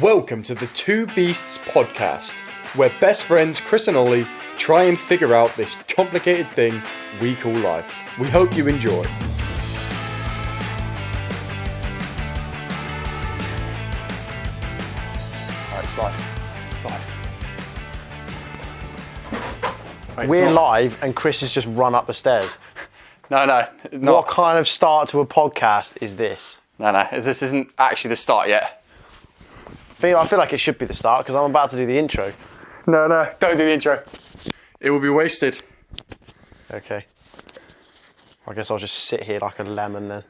Welcome to the Two Beasts podcast, where best friends Chris and Ollie try and figure out this complicated thing we call life. We hope you enjoy. Alright, it's live. It's live. Right, We're live and Chris has just run up the stairs. No. What kind of start to a podcast is this? No, this isn't actually the start yet. I feel like it should be the start because I'm about to do the intro. No, don't do the intro. It will be wasted. Okay. I guess I'll just sit here like a lemon then.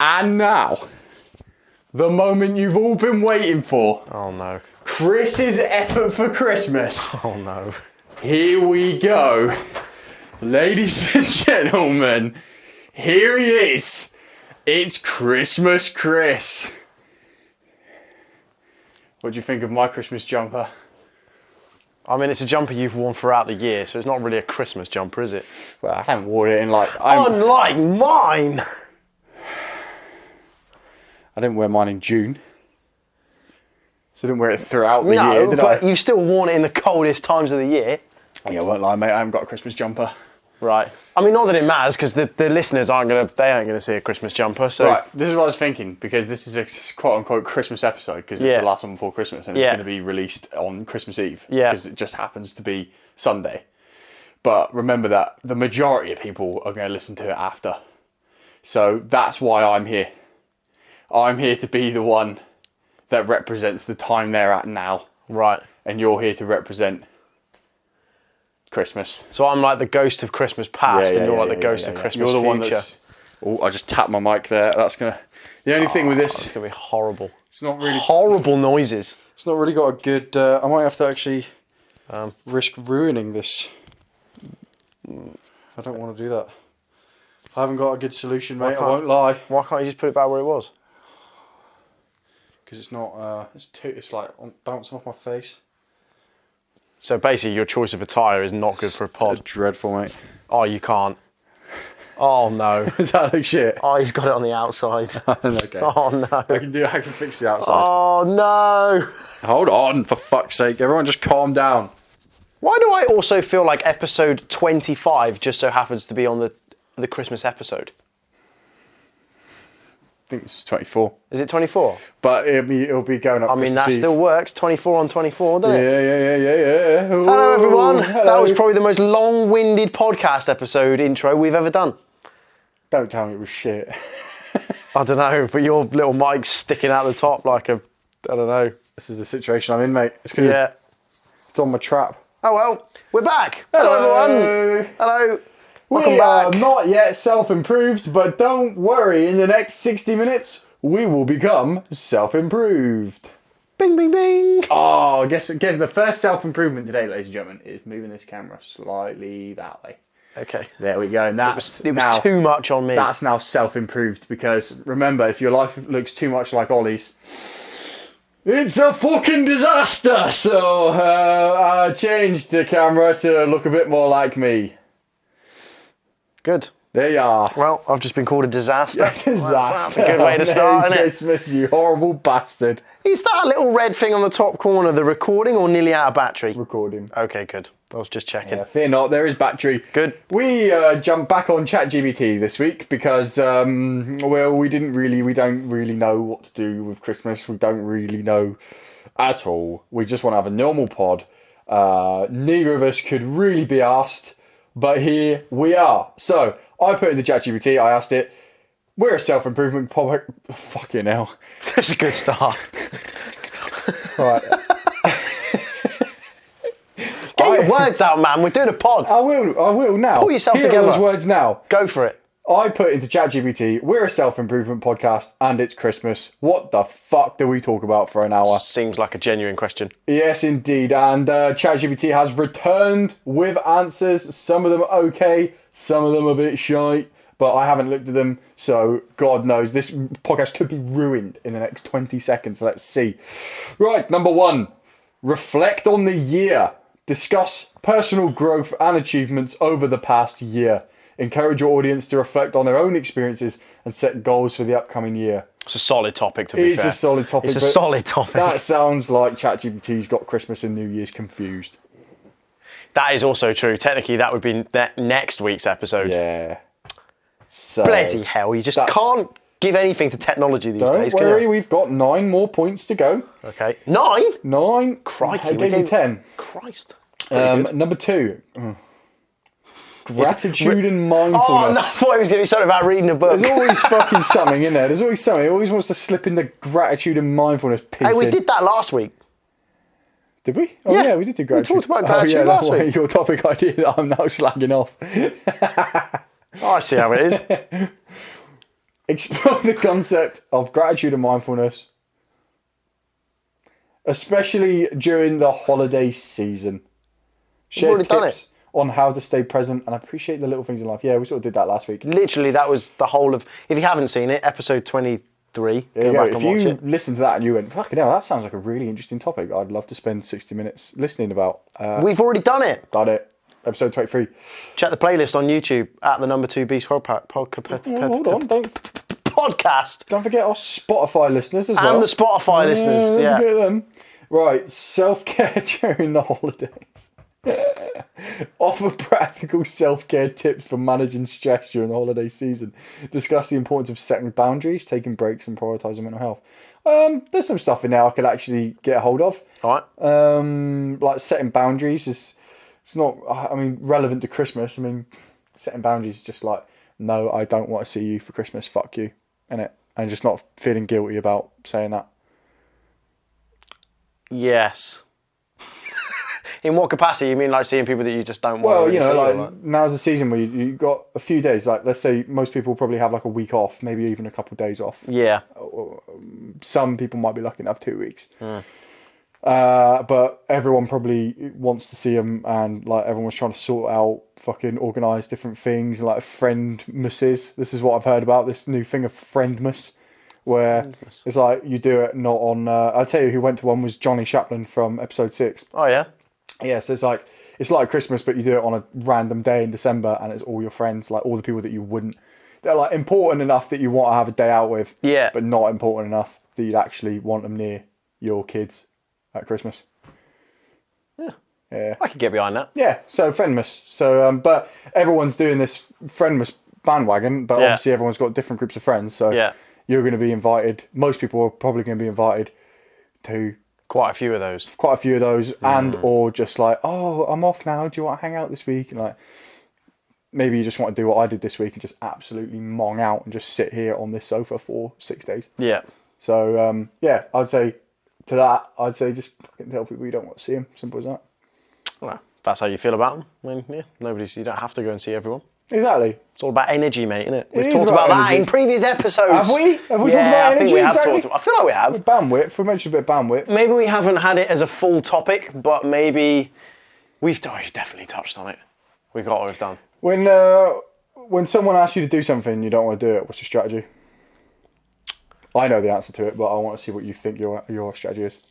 And now, the moment you've all been waiting for. Oh no. Chris's effort for Christmas. Oh no. Here we go. Ladies and gentlemen, here he is. It's Christmas Chris. What do you think of my Christmas jumper? I mean, it's a jumper you've worn throughout the year, so it's not really a Christmas jumper, is it? Well, I haven't worn it in like... Unlike mine! I didn't wear mine in June. So I didn't wear it throughout the year, did I? No, but you've still worn it in the coldest times of the year. Yeah, I won't lie, mate. I haven't got a Christmas jumper. Right. I mean, not that it matters, because the listeners aren't gonna see a Christmas jumper. So right, this is what I was thinking, because this is a quote-unquote Christmas episode, because it's the last one before Christmas, and it's going to be released on Christmas Eve, because it just happens to be Sunday. But remember that the majority of people are going to listen to it after. So that's why I'm here. I'm here to be the one that represents the time they're at now. Right. And you're here to represent Christmas. So I'm like the ghost of Christmas past, and you're like the ghost of Christmas You're the one future. that's... Oh, I just tapped my mic there. That's gonna... The only thing with this... It's going to be horrible. It's not really... Horrible noises. It's not really got a good... I might have to actually risk ruining this. I don't want to do that. I haven't got a good solution, mate. I won't lie. Why can't you just put it back where it was? Because it's not... It's like bouncing off my face. So basically, your choice of attire is not good for a pod. It's dreadful, mate. Oh, you can't. Oh no. Does that look shit? Oh, he's got it on the outside. Okay. Oh no. I can fix the outside. Oh no. Hold on, for fuck's sake. Everyone just calm down. Why do I also feel like episode 25 just so happens to be on the Christmas episode? I think it's 24. Is it 24? But it'll be going up. I mean, that still works. 24 on 24, doesn't it? Yeah. Ooh, Hello, everyone. hello. That was probably the most long-winded podcast episode intro we've ever done. Don't tell me it was shit. I don't know, but your little mic's sticking out the top like a... I don't know. This is the situation I'm in, mate. It's because it's on my trap. Oh, well, we're back. Hello everyone. Hello. Welcome We back. are not yet self-improved, but don't worry. In the next 60 minutes, we will become self-improved. Bing, bing, bing. Oh, guess the first self-improvement today, ladies and gentlemen, is moving this camera slightly that way. Okay. There we go. And It was too much on me. That's now self-improved, because remember, if your life looks too much like Ollie's, it's a fucking disaster. So I changed the camera to look a bit more like me. Good. There you are. Well, I've just been called a disaster. Disaster. That's a good way to start, isn't it? Christmas, you horrible bastard. Is that little red thing on the top corner the recording or nearly out of battery? Recording. Okay, good. I was just checking. Yeah, fear not, there is battery. Good. We jumped back on ChatGPT this week because, we don't really know what to do with Christmas. We don't really know at all. We just want to have a normal pod. Neither of us could really be asked, but here we are. So I put in the ChatGPT, I asked it, we're a self-improvement pod. Fucking hell. That's a good start. Right. Get your words out, man. We're doing a pod. I will now. Pull yourself Here are together. those words now. Go for it. I put into ChatGPT, we're a self-improvement podcast and it's Christmas. What the fuck do we talk about for an hour? Seems like a genuine question. Yes, indeed. And ChatGPT has returned with answers. Some of them are okay, some of them a bit shite, but I haven't looked at them, so God knows. This podcast could be ruined in the next 20 seconds. Let's see. Right, number 1. Reflect on the year. Discuss personal growth and achievements over the past year. Encourage your audience to reflect on their own experiences and set goals for the upcoming year. It's a solid topic, to be fair. It's a solid topic. It's a solid topic. That sounds like ChatGPT's got Christmas and New Year's confused. That is also true. Technically, that would be next week's episode. Yeah. So, Bloody hell, you just can't give anything to technology these days, don't can worry, you? we've got 9 more points to go. Okay. 9? 9. Crikey. I gave you 10. Christ. Pretty good. Number 2. Gratitude and mindfulness. Oh, no, I thought it was going to be something about reading a book. There's always fucking something in there. There's always something. It always wants to slip in the gratitude and mindfulness piece. Hey, we did that last week. Did we? Oh yeah, we did do gratitude. We talked about gratitude last week. Your topic idea that I'm now slagging off. Oh, I see how it is. Explore the concept of gratitude and mindfulness, especially during the holiday season. Share already done tips on how to stay present and appreciate the little things in life. Yeah, we sort of did that last week. Literally, that was the whole of... If you haven't seen it, episode 23, go back and watch If you it. listened to that and you went, fucking hell, that sounds like a really interesting topic, I'd love to spend 60 minutes listening about. We've already done it. Done it. Episode 23. Check the playlist on YouTube at the number 2 Beast Hold on, podcast. don't forget our Spotify listeners as well. And the Spotify listeners, Don't yeah. forget them. Right, self-care during the holidays. Offer practical self-care tips for managing stress during the holiday season. Discuss the importance of setting boundaries, taking breaks, and prioritising mental health. There's some stuff in there I could actually get a hold of. All right. Like setting boundaries is, it's not, I mean, relevant to Christmas. I mean, setting boundaries is just like, no, I don't want to see you for Christmas, fuck you, innit? And just not feeling guilty about saying that. Yes. In what capacity? You mean like seeing people that you just don't want Well, to you know, see? like now's the season where you got a few days. Like, let's say most people probably have like a week off, maybe even a couple of days off. Yeah. Some people might be lucky enough 2 weeks. But everyone probably wants to see them, and like everyone's trying to sort out, fucking organise different things, like friendmasses. This is what I've heard about, this new thing of friendmas, where it's like you do it not on. I'll tell you who went to one was Johnny Chaplin from episode 6. Oh, yeah? Yeah, so it's like Christmas, but you do it on a random day in December, and it's all your friends, like all the people that you wouldn't. They're like important enough that you want to have a day out with, Yeah. but not important enough that you'd actually want them near your kids at Christmas. Yeah. I could get behind that. Yeah, so friendmas. So, but everyone's doing this friendmas bandwagon, but obviously everyone's got different groups of friends. So you're going to be invited. Most people are probably going to be invited to Quite a few of those. and or just like, oh, I'm off now. Do you want to hang out this week? And like, maybe you just want to do what I did this week and just absolutely mong out and just sit here on this sofa for 6 days. Yeah. So yeah, I'd say to that, I'd say just fucking tell people you don't want to see them. Simple as that. Well, if that's how you feel about them, then you don't have to go and see everyone. Exactly. It's all about energy, mate, isn't it? We've is talked about about that energy. in previous episodes. Have we? Have we talked about I think energy? we have Exactly. talked about. I feel like we have. Bandwidth. We mentioned a bit of bandwidth. Maybe we haven't had it as a full topic, but maybe we've definitely touched on it. We got what we've done. When someone asks you to do something you don't want to do it, what's your strategy? I know the answer to it, but I want to see what you think your strategy is.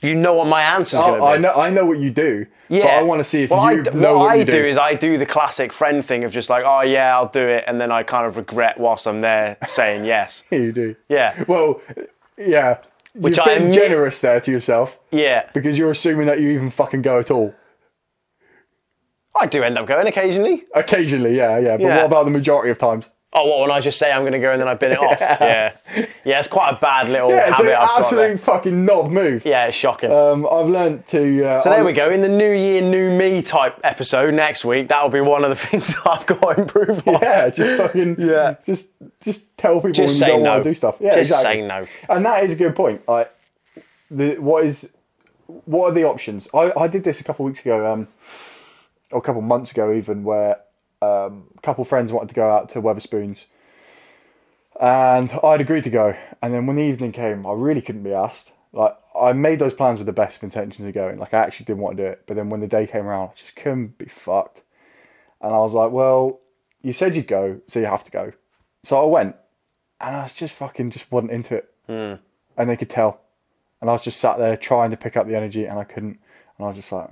You know what my answer's going to be. I know what you do. Yeah. But I want to see if you know what you do. What I do is I do the classic friend thing of just like, oh yeah, I'll do it, and then I kind of regret whilst I'm there saying yes. You do. Yeah. Well, yeah. Which You've I been admit- generous there to yourself. Yeah. Because you're assuming that you even fucking go at all. I do end up going occasionally. Occasionally, yeah. But Yeah. what about the majority of times? Oh, what, when I just say I'm going to go and then I bin it off? Yeah. Yeah, it's quite a bad little Yeah, it's habit an I've got absolute there. fucking knob move. Yeah, it's shocking. I've learned to... So there we go. In the new year, new me type episode next week, that'll be one of the things I've got to improve on. Yeah, just fucking... Yeah. Just tell people Just when say you don't no. want to do stuff. Yeah, Just exactly. say no. And that is a good point. Like, what are the options? I did this a couple of weeks ago, or a couple of months ago even, where a couple of friends wanted to go out to Weatherspoons. And I'd agreed to go. And then when the evening came, I really couldn't be asked. Like, I made those plans with the best of intentions of going. Like, I actually didn't want to do it. But then when the day came around, I just couldn't be fucked. And I was like, well, you said you'd go, so you have to go. So I went. And I was just wasn't into it. And they could tell. And I was just sat there trying to pick up the energy, and I couldn't. And I was just like,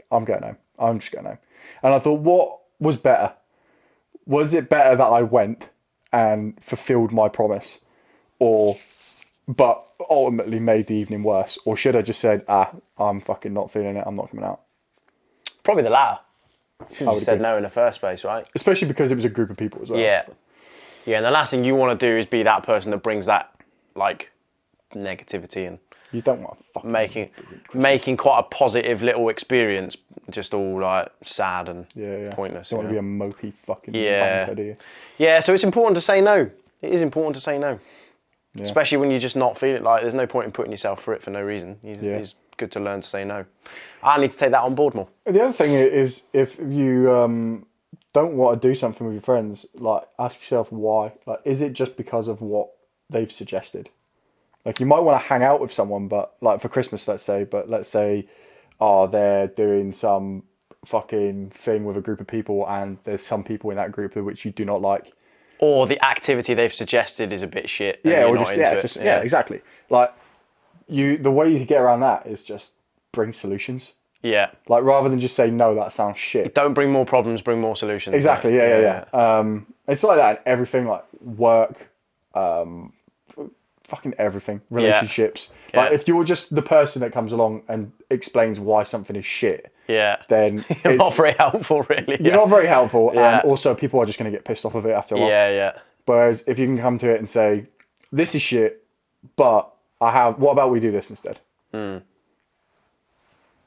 I'm going home. I'm just going home. And I thought, what was better? Was it better that I went and fulfilled my promise, but ultimately made the evening worse? Or should I just said, I'm fucking not feeling it, I'm not coming out? Probably the latter. Should I have would said agree. no in the first place, right? Especially because it was a group of people as well. Yeah. Yeah, and the last thing you want to do is be that person that brings that, like, negativity and You don't want to fucking making quite a positive little experience just all, like, sad and pointless. You don't want to be a mopey fucking Yeah. bunker, do you? Yeah, so it's important to say no. It is important to say no. Yeah. Especially when you're just not feeling like there's no point in putting yourself through it for no reason. It's good to learn to say no. I need to take that on board more. The other thing is, if you don't want to do something with your friends, like, ask yourself why. Like, is it just because of what they've suggested? Like, you might want to hang out with someone, but like for Christmas, let's say, they're doing some fucking thing with a group of people, and there's some people in that group which you do not like. Or the activity they've suggested is a bit shit. And Yeah, you're or not into it. yeah, exactly. Like, the way you get around that is just bring solutions. Yeah. Like, rather than just say, no, that sounds shit. Don't bring more problems, bring more solutions. Exactly, yeah. It's like that in everything, like work, fucking everything, relationships. Yeah. Like, if you're just the person that comes along and explains why something is shit, then you're not very helpful, really. You're not very helpful, Yeah. and also people are just going to get pissed off of it after a while. Yeah. Whereas if you can come to it and say, this is shit, but what about we do this instead?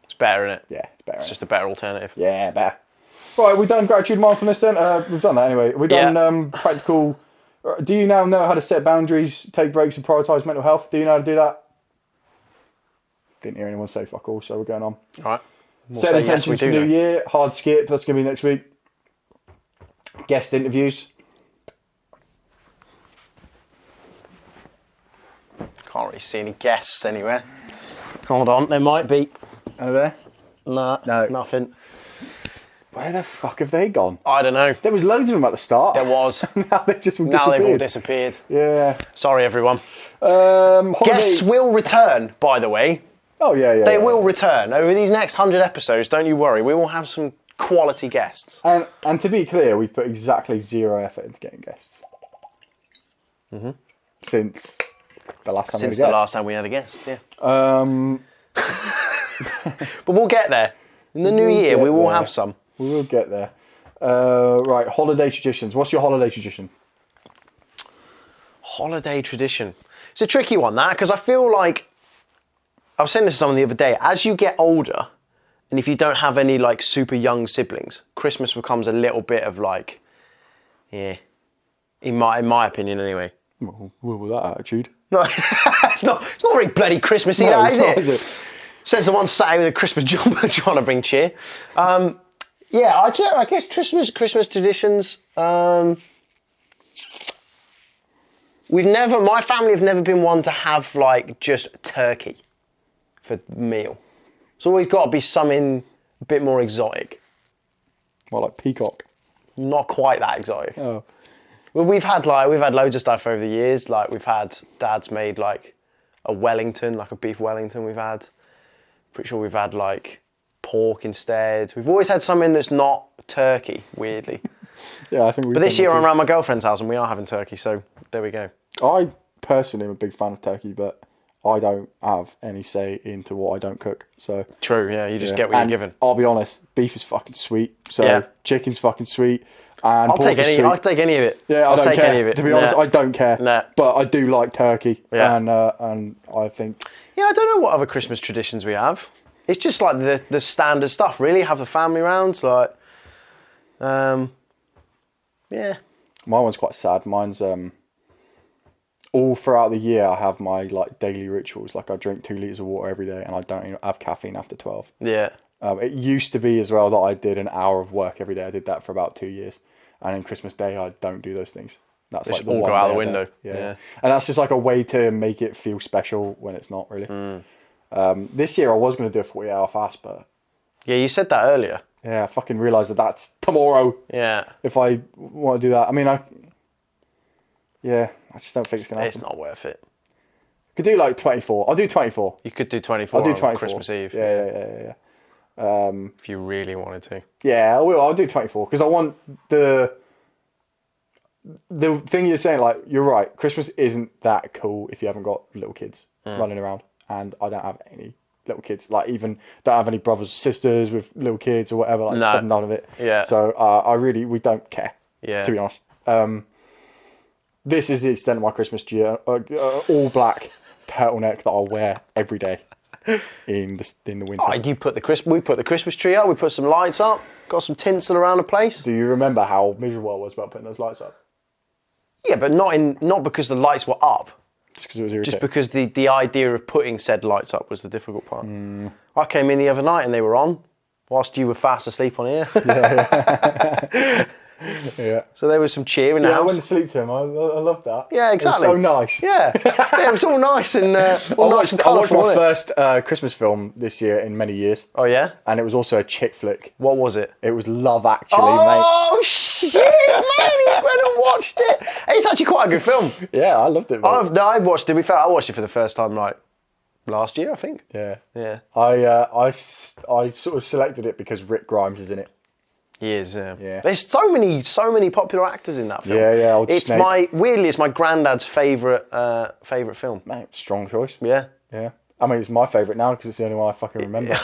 It's better, isn't it? Yeah, it's better. It's just a better alternative. Yeah, better. Right, we've done gratitude and mindfulness then. We've done that anyway. We've done practical. Do you now know how to set boundaries, take breaks, and prioritise mental health? Do you know how to do that? Didn't hear anyone say fuck all, so we're going on. All right. We'll Set say intentions yes, for New Year. Hard skip. That's going to be next week. Guest interviews. Can't really see any guests anywhere. Hold on, there might be. Over there? Nah, No. nothing. Where the fuck have they gone? I don't know. There was loads of them at the start. There was. Now they've just all Now they've all disappeared. disappeared. Yeah. Sorry, everyone. Holiday... Guests will return, by the way. Oh, yeah. They will return. Over these next 100 episodes, don't you worry. We will have some quality guests. And to be clear, we've put exactly zero effort into getting guests. Mm-hmm. Since the last time Since the last time we had a guest, yeah. Um, But we'll get there. In the new year, we will have some. We will get there. Right, holiday traditions. What's your holiday tradition? Holiday tradition. It's a tricky one, that, because I feel like, I was saying this to someone the other day, as you get older, and if you don't have any like super young siblings, Christmas becomes a little bit of like, yeah, in my opinion anyway. Well, with that attitude. No, it's not very bloody Christmassy, No, that, it's is not, it? is it? Says the one sat with a Christmas jumper trying to bring cheer. Yeah, I guess Christmas traditions. My family have never been one to have like just turkey for meal. It's always got to be something a bit more exotic. Well, like peacock. Not quite that exotic. Oh. Well, we've had loads of stuff over the years. Like we've had Dad's made like a Wellington, like a beef Wellington. Pretty sure we've had like pork instead. We've always had something that's not turkey, weirdly. Yeah, I think we've But this done year that I'm too. around my girlfriend's house and we are having turkey, so there we go. I personally am a big fan of turkey, but I don't have any say into what I don't cook. So True, yeah, you just get what And you're given. I'll be honest, beef is fucking sweet. So Yeah. chicken's fucking sweet. And I'll take pork is any. sweet. I'll take any of it. Yeah, I'll I don't take care. any of it. To be honest, Nah. I don't care. Nah. But I do like turkey. Yeah. And I think Yeah, I don't know what other Christmas traditions we have. It's just like the standard stuff, really. Have the family round, like, yeah. my one's quite sad. Mine's all throughout the year I have my like daily rituals. Like I drink 2 litres of water every day and I don't even have caffeine after 12. Yeah. It used to be as well that I did an hour of work every day. I did that for about 2 years. And on Christmas Day, I don't do those things. That's They like should the all one go out day the I window. don't. Yeah. Yeah. And that's just like a way to make it feel special when it's not really. This year I was going to do a 40-hour fast, but Yeah, you said that earlier. yeah, I fucking realised that that's tomorrow Yeah. if I want to do that. I mean, I just don't think it's going to happen. It's not worth it. Could do like 24. I'll do 24. You could do 24 I'll do on 24. Christmas Eve. Yeah. If you really wanted to. Yeah, I will. I'll do 24 because I want the the thing you're saying, like, you're right. Christmas isn't that cool if you haven't got little kids running around, and I don't have any little kids. Like, even don't have any brothers or sisters with little kids or whatever. Like, No. none of it. Yeah. So we don't care. Yeah. To be honest. This is the extent of my Christmas gear. All black turtleneck that I'll wear every day in the winter. Oh, we put the Christmas tree up. We put some lights up. Got some tinsel around the place. Do you remember how miserable I was about putting those lights up? Yeah, but not because the lights were up. Just because it was irritating. Just because the idea of putting said lights up was the difficult part. I came in the other night and they were on, whilst you were fast asleep on here. Yeah. So there was some cheer in the I house. went to sleep to him. I loved that. Yeah, exactly. It was so nice. Yeah, it was all nice and nice and I watched colourful. my first Christmas film this year in many years. Oh yeah? And it was also a chick flick. What was it? It was Love Actually, Oh shit, man! He went and watched it. It's actually quite a good film. mate. Yeah, I loved it. Mate. I watched it. I watched it for the first time like last year, I think. Yeah. Yeah. I sort of selected it because Rick Grimes is in it. He is, yeah. Yeah. There's so many popular actors in that film. Yeah, old It's Snape. it's my granddad's favourite film. Mate, strong choice. Yeah. Yeah. I mean, it's my favourite now because it's the only one I fucking remember.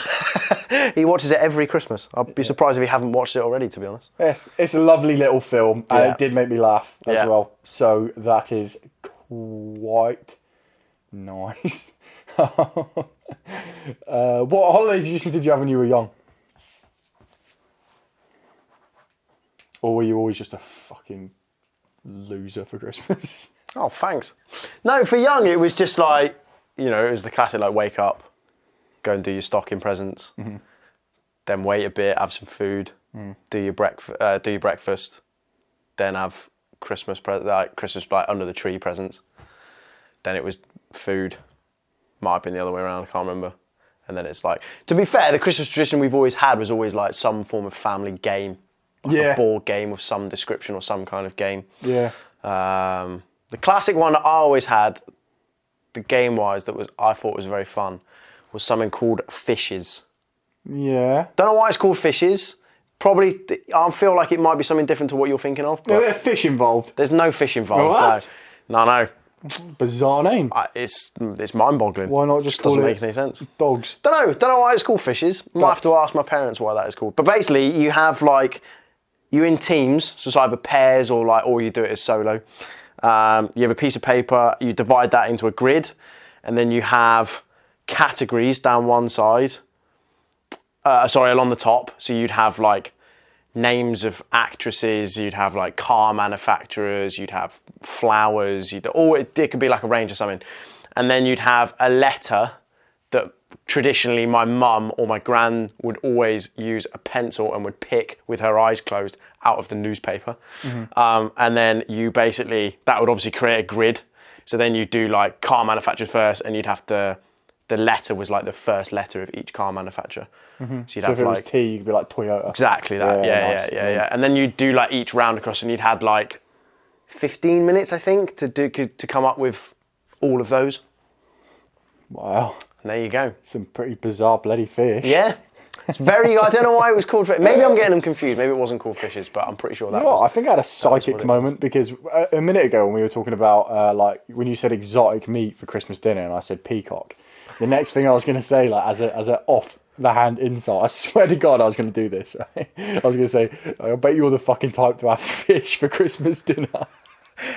He watches it every Christmas. I'd be surprised if he haven't watched it already, to be honest. Yes, it's a lovely little film, and Yeah. it did make me laugh as Yeah. well. So that is quite nice. What holidays did you have when you were young? Or were you always just a fucking loser for Christmas? Oh, thanks. No, for young, it was just like, it was the classic, like, wake up, go and do your stocking presents, then wait a bit, have some food, do your breakfast, then have Christmas like under the tree presents. Then it was food. Might have been the other way around, I can't remember. And then it's like, to be fair, the Christmas tradition we've always had was always like some form of family game. Like a board game of some description or some kind of game. Yeah. The classic one that I always had, the game-wise, I thought was very fun, was something called Fishes. Yeah. Don't know why it's called Fishes. Probably, I feel like it might be something different to what you're thinking of. Are But there fish involved? there's no fish involved. What? No. Bizarre name. It's mind-boggling. Why not just doesn't call make it any sense. Dogs? Don't know why it's called Fishes. Might have to ask my parents why that is called. But basically, you have like, you're in teams, so it's either pairs or you do it as solo. You have a piece of paper, you divide that into a grid, and then you have categories down one side. Along the top. So you'd have like names of actresses, you'd have like car manufacturers, you'd have flowers, it could be like a range of something. And then you'd have a letter that traditionally my mum or my gran would always use a pencil and would pick with her eyes closed out of the newspaper. And then that would obviously create a grid. So then you do like car manufacturer first, and you'd have to, the letter was like the first letter of each car manufacturer. So you'd So have if it was like, T, you could be like Toyota. exactly that, yeah. And then you'd do like each round across, and you'd had like 15 minutes, I think, to come up with all of those. Wow. And there you go. Some pretty bizarre bloody fish. Yeah. It's very, I don't know why it was called fish. Maybe I'm getting them confused. Maybe it wasn't called Fishes, but I'm pretty sure that was. I think I had a what psychic it moment because a minute ago when we were talking about like when you said exotic meat for Christmas dinner and I said peacock, the next thing I was going to say, like as a off the hand insight, I swear to God I was going to do this. Right? I was going to say, I bet you're the fucking type to have fish for Christmas dinner.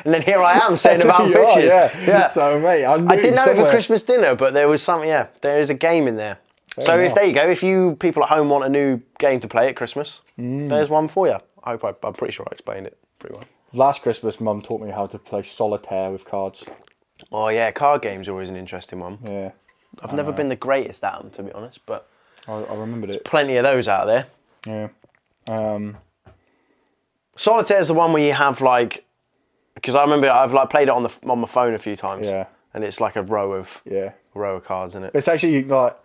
And then here I am saying about You are, fishes. yeah. So mate, I didn't know it for Christmas dinner, but there was something. Yeah, there is a game in there. So enough. there you go. If you people at home want a new game to play at Christmas, there's one for you. I'm pretty sure I explained it pretty well. Last Christmas, Mum taught me how to play solitaire with cards. Oh yeah, card games are always an interesting one. Yeah, I've never been the greatest at them, to be honest, but I remembered it. plenty of those out there. Yeah. Solitaire is the one where you have like, because I remember I've like played it on my phone a few times. Yeah. And it's like a row of cards in it. It's actually like,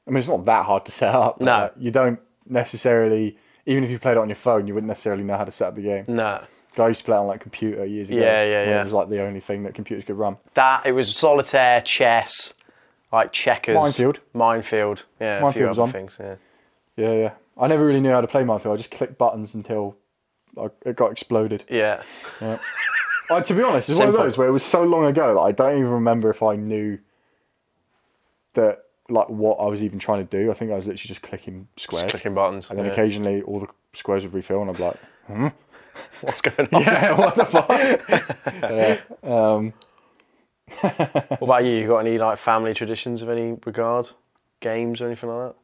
I mean, it's not that hard to set up. No. Like, you don't necessarily, even if you played it on your phone, you wouldn't necessarily know how to set up the game. No. I used to play it on like computer years ago. Yeah. It was like the only thing that computers could run. It was solitaire, chess, like checkers. Minefield. Yeah, Minefield a few was other on. things, yeah. Yeah. I never really knew how to play Minefield. I just clicked buttons until it got exploded. Yeah. To be honest, it's one of Simple. those where it was so long ago that I don't even remember if I knew that like what I was even trying to do. I think I was literally just clicking squares, Just clicking buttons. and then occasionally all the squares would refill, and I'd be like, What's going on? "Yeah, what the fuck?" What about you? You got any like family traditions of any regard? Games or anything like that?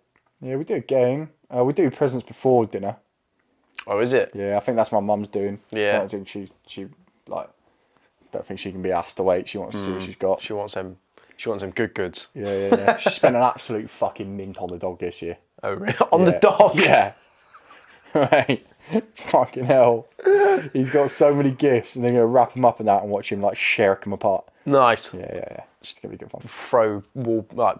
Yeah, we do a game. We do presents before dinner. Oh, is it? Yeah, I think that's my mum's doing. Yeah. I don't think she like. Don't think she can be asked to wait. She wants to see what she's got. She wants them. She wants them good goods. Yeah. She spent an absolute fucking mint on the dog this year. Oh, really? On the dog? Yeah. Right. Fucking hell. He's got so many gifts, and they're gonna wrap him up in that and watch him like shirk them apart. Nice. Yeah. It's gonna be good fun. Throw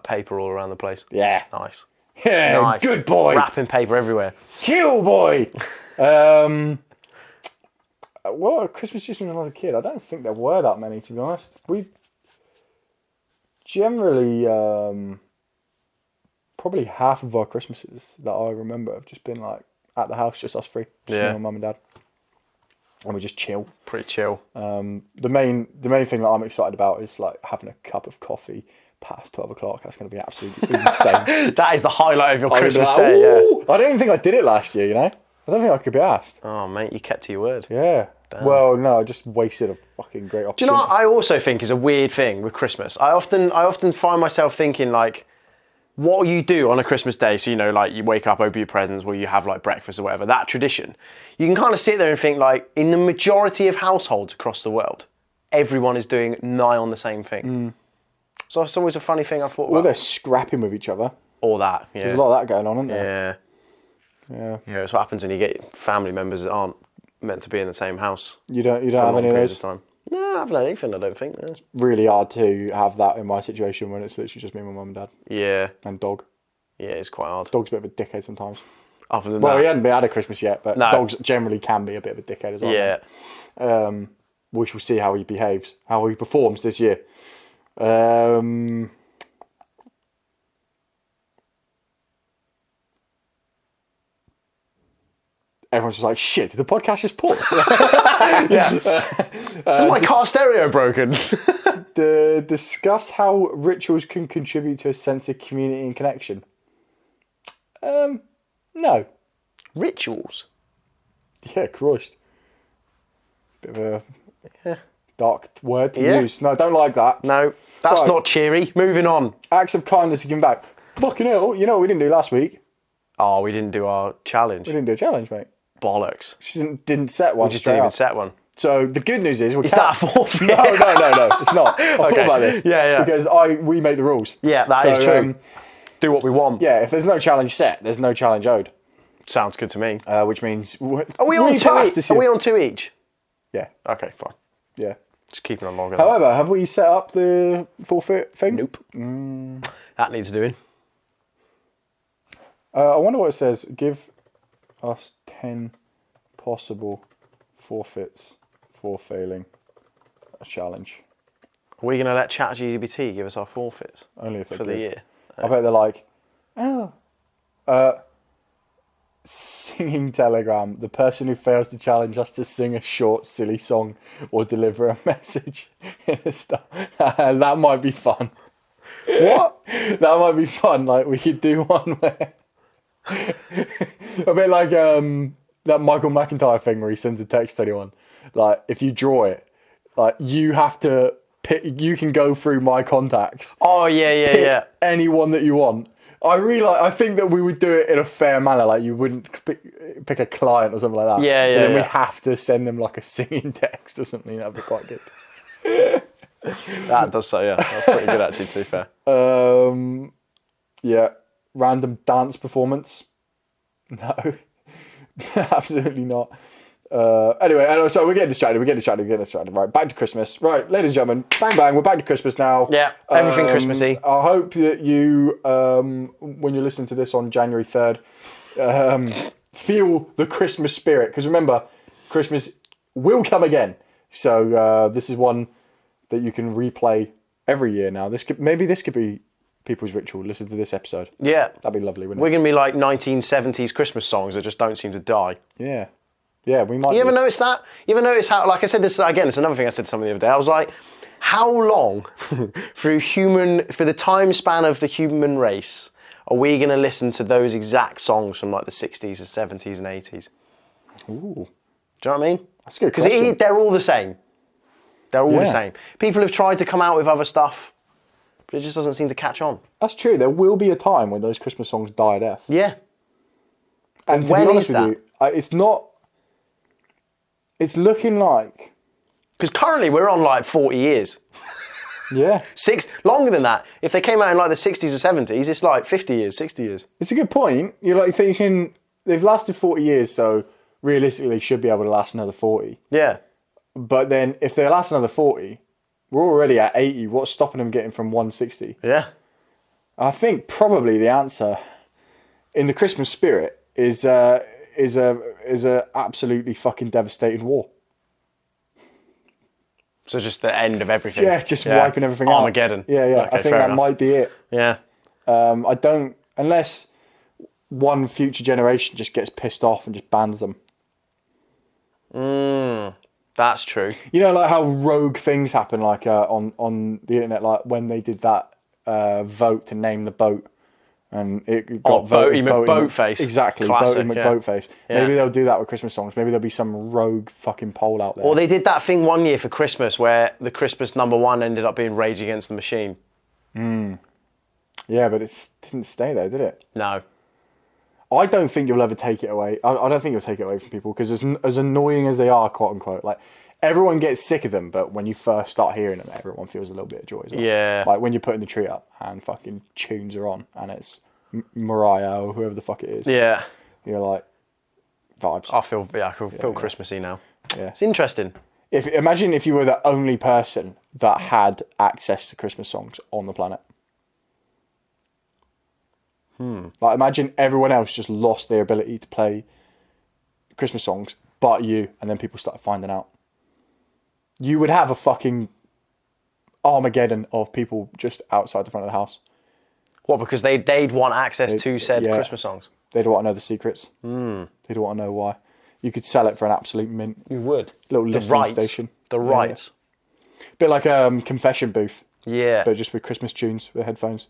paper all around the place. Yeah. Nice. Yeah. Nice. Good boy. Wrapping paper everywhere. Kill boy. Well, Christmas just when I was a kid, I don't think there were that many, to be honest. We generally, probably half of our Christmases that I remember have just been like at the house, just us three, just me and my mum and dad, and we just chill. Pretty chill. The main thing that I'm excited about is like having a cup of coffee past 12 o'clock. That's going to be absolutely insane. That is the highlight of your I'll be Christmas like, day, yeah. "Ooh!" I don't even think I did it last year, you know? I don't think I could be asked. Oh, mate, you kept to your word. Yeah. Damn. Well, no, I just wasted a fucking great opportunity. Do you know what I also think is a weird thing with Christmas? I often find myself thinking like, what you do on a Christmas day, so you know, like you wake up, open your presents, or you have like breakfast or whatever, that tradition, you can kind of sit there and think like, in the majority of households across the world, everyone is doing nigh on the same thing. So it's always a funny thing I thought Or about. they're scrapping with each other. Or that, yeah. There's a lot of that going on, isn't there? Yeah. Yeah, it's what happens when you get family members that aren't meant to be in the same house. You don't for a have long any of period those? time. No, I haven't had anything, I don't think. No. Really hard to have that in my situation when it's literally just me, my mum and dad. Yeah. And dog. Yeah, it's quite hard. Dog's a bit of a dickhead sometimes. Other than Well, that. he hadn't been had a Christmas yet, but No. dogs generally can be a bit of a dickhead as well. Yeah. We shall see how he behaves, how he performs this year. Everyone's just like, shit, did the podcast just pause? Is my car stereo broken? Discuss how rituals can contribute to a sense of community and connection. No. Rituals? Yeah, Christ. Bit of a dark word to Yeah. use. No, I don't like that. No, that's Right. not cheery. Moving on. Acts of kindness to give back. Fucking hell, you know what we didn't do last week? Oh, we didn't do our challenge. We didn't do a challenge, mate. Bollocks. She didn't set one. We just straight didn't even up. set one. So the good news is Is that a forfeit? No, it's not. I thought about this. Yeah. Because we make the rules. Yeah, that is true. Do what we want. Yeah, if there's no challenge set, there's no challenge owed. Sounds good to me. Which means Are we on two passed each? this Are year. we on two each? Yeah, Okay, fine. yeah. Just keeping on log. However, have we set up the forfeit thing? Nope. That needs doing. I wonder what it says. Give us 10 possible forfeits for failing a challenge. Are we going to let ChatGPT give us our forfeits Only if they for the could. year? I bet they're like, singing telegram. The person who fails to challenge us to sing a short, silly song or deliver a message in a style. That might be fun. What? That might be fun. Like we could do one where a bit like that Michael McIntyre thing where he sends a text to anyone. Like if you draw it, like you have to pick. You can go through my contacts. Oh, yeah. Pick anyone that you want. I think that we would do it in a fair manner. Like you wouldn't pick a client or something like that. Yeah, But then we yeah. have to send them like a singing text or something. That'd be quite good. That does so, yeah. That's pretty good, actually, to be fair. Yeah. Random dance performance. No. Absolutely not. Anyway, so we're getting distracted. Right, back to Christmas. Right, ladies and gentlemen, bang bang, we're back to Christmas now. Yeah, everything Christmassy. I hope that you, when you're listening to this on January 3rd, feel the Christmas spirit. Because remember, Christmas will come again. So this is one that you can replay every year now. This could be people's ritual. Listen to this episode. Yeah. That'd be lovely, wouldn't We're it? going to be like 1970s Christmas songs that just don't seem to die. Yeah. Yeah, we might. You ever notice that? You ever notice how, like I said this again, it's another thing I said to somebody the other day. I was like, how long for the time span of the human race are we going to listen to those exact songs from like the 60s and 70s and 80s? Ooh. Do you know what I mean? That's a good question. Because they're all the same. They're all the Yeah. same. People have tried to come out with other stuff, but it just doesn't seem to catch on. That's true. There will be a time when those Christmas songs die a death. Yeah. And to when be honest is with that? you, it's not. It's looking like. Because currently we're on like 40 years. Yeah. Longer than that. If they came out in like the 60s or 70s, it's like 50 years, 60 years. It's a good point. You're like thinking they've lasted 40 years, so realistically they should be able to last another 40. Yeah. But then if they last another 40, we're already at 80. What's stopping them getting from 160? Yeah. I think probably the answer in the Christmas spirit is a absolutely fucking devastating war. So just the end of everything. Yeah, just wiping everything out. Armageddon. Yeah. Okay, I think fair that enough. might be it. Yeah. I don't, unless one future generation just gets pissed off and just bans them. That's true. You know, like how rogue things happen, like on the internet, like when they did that vote to name the boat, and it got voted. Boatface. Exactly, Classic, Boaty yeah. McBoatface. Yeah. Maybe they'll do that with Christmas songs. Maybe there'll be some rogue fucking poll out there. Or they did that thing one year for Christmas where the Christmas #1 ended up being Rage Against the Machine. Yeah, but it didn't stay there, did it? No. I don't think you'll ever take it away. I don't think you'll take it away from people because as annoying as they are, quote unquote, like everyone gets sick of them, but when you first start hearing them, everyone feels a little bit of joy as well. Yeah. Like when you're putting the tree up and fucking tunes are on and it's Mariah or whoever the fuck it is. Yeah. You're like, vibes. I can feel Christmassy now. Yeah. It's interesting. Imagine if you were the only person that had access to Christmas songs on the planet. Like imagine everyone else just lost their ability to play Christmas songs, but you, and then people started finding out. You would have a fucking Armageddon of people just outside the front of the house. What, because they'd want access to said yeah. Christmas songs? They'd want to know the secrets. They'd want to know why. You could sell it for an absolute mint. You would. Little listening station. The rights. Bit like a confession booth, Yeah. but just with Christmas tunes with headphones.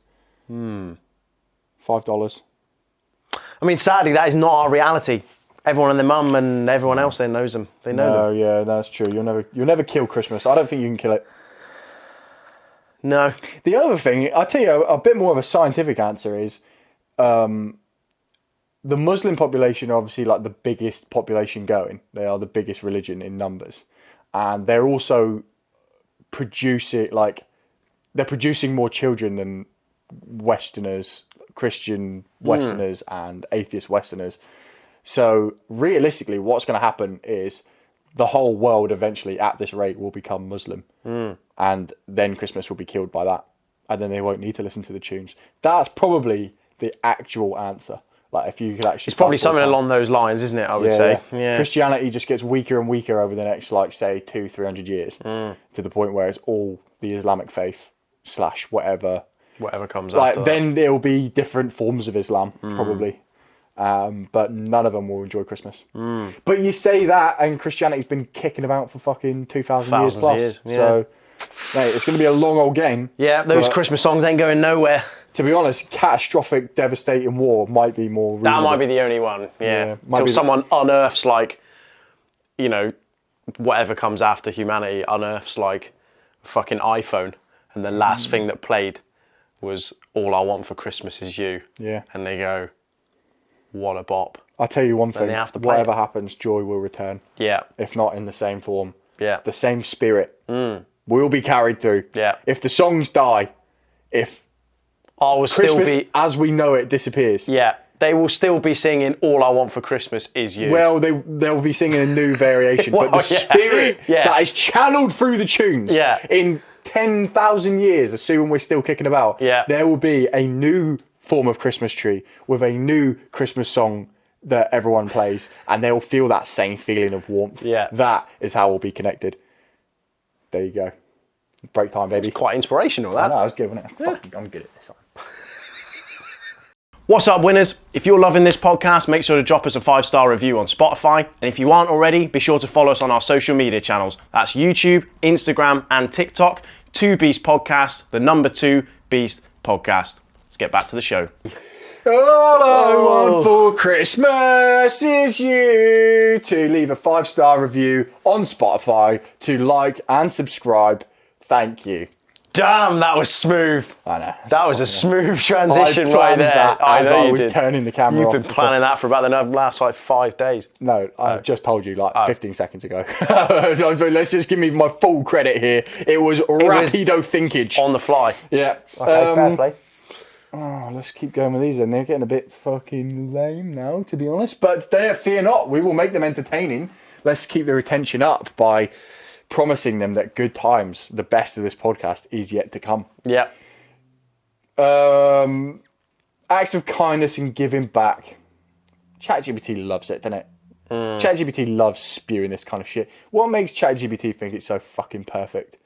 $5. I mean, sadly, that is not our reality. Everyone and their mum and everyone else there knows them. They know them. Oh yeah, that's true. You'll never kill Christmas. I don't think you can kill it. No. The other thing, I'll tell you a bit more of a scientific answer is, the Muslim population are obviously like the biggest population going. They are the biggest religion in numbers, and they're also producing more children than Westerners, Christian Westerners, and atheist Westerners. So realistically, what's going to happen is the whole world eventually, at this rate, will become Muslim, and then Christmas will be killed by that, and then they won't need to listen to the tunes. That's probably the actual answer. Like if you could actually, It's probably something along those lines, isn't it? I would say. Yeah. Christianity just gets weaker and weaker over the next, like, say, 200-300 years, to the point where it's all the Islamic faith / whatever. Whatever comes Like after then there will be different forms of Islam, probably, but none of them will enjoy Christmas. But you say that, and Christianity's been kicking about for fucking 2,000 years plus. Years, yeah. So, mate, it's going to be a long old game. Yeah, those but, Christmas songs ain't going nowhere. to be honest, catastrophic, devastating war might be more reasonable. That might be the only one, yeah. might Till be someone unearths, like, you know, whatever comes after humanity, unearths, like, fucking iPhone, and the last thing that played was All I Want for Christmas Is You. Yeah. And they go, what a bop. I'll tell you one thing, they have to play whatever it. happens, joy will return. Yeah. If not in the same form. Yeah. The same spirit will be carried through. Yeah. If the songs die, if I will still Christmas be... as we know it disappears. Yeah. They will still be singing All I Want for Christmas Is You. Well, they'll be singing a new variation, Well, but the yeah. spirit Yeah. that is channeled through the tunes Yeah. in 10,000 years, assuming we're still kicking about, Yeah. there will be a new form of Christmas tree with a new Christmas song that everyone plays, and they'll feel that same feeling of warmth. Yeah. That is how we'll be connected. There you go. Break time, baby. Quite inspirational, I that. know, I was good, wasn't it? Fucking, I'm good at this. What's up, winners? If you're loving this podcast, make sure to drop us a 5-star review on Spotify. And if you aren't already, be sure to follow us on our social media channels. That's YouTube, Instagram, and TikTok. 2 Beast Podcast, the number 2 Beast Podcast. Let's get back to the show. All I want for Christmas is you to leave a 5-star review on Spotify, to like and subscribe. Thank you. Damn, that was smooth. I know. That was a smooth transition right there. That as I was did. turning the camera You've off. been planning that for about the last 5 days. No, I just told you 15 seconds ago. So let's just give me my full credit here. It was rapido thinkage. On the fly. Yeah. Okay, fair play. Oh, let's keep going with these then. They're getting a bit fucking lame now, to be honest. But fear not, we will make them entertaining. Let's keep their attention up by promising them that good times, the best of this podcast, is yet to come. Yeah. Acts of kindness and giving back. ChatGPT loves it, doesn't it? ChatGPT loves spewing this kind of shit. What makes ChatGPT think it's so fucking perfect?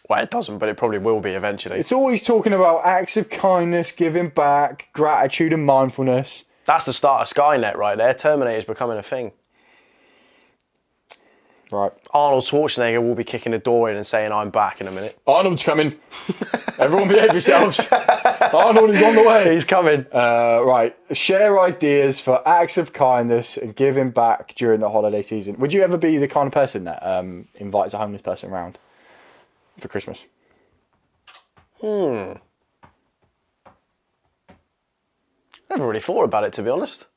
Well, it doesn't, but it probably will be eventually. It's always talking about acts of kindness, giving back, gratitude and mindfulness. That's the start of Skynet right there. Terminator's becoming a thing. Right. Arnold Schwarzenegger will be kicking a door in and saying, I'm back in a minute. Arnold's coming. Everyone behave yourselves. Arnold is on the way. He's coming. Right. Share ideas for acts of kindness and giving back during the holiday season. Would you ever be the kind of person that invites a homeless person around for Christmas? Never really thought about it, to be honest.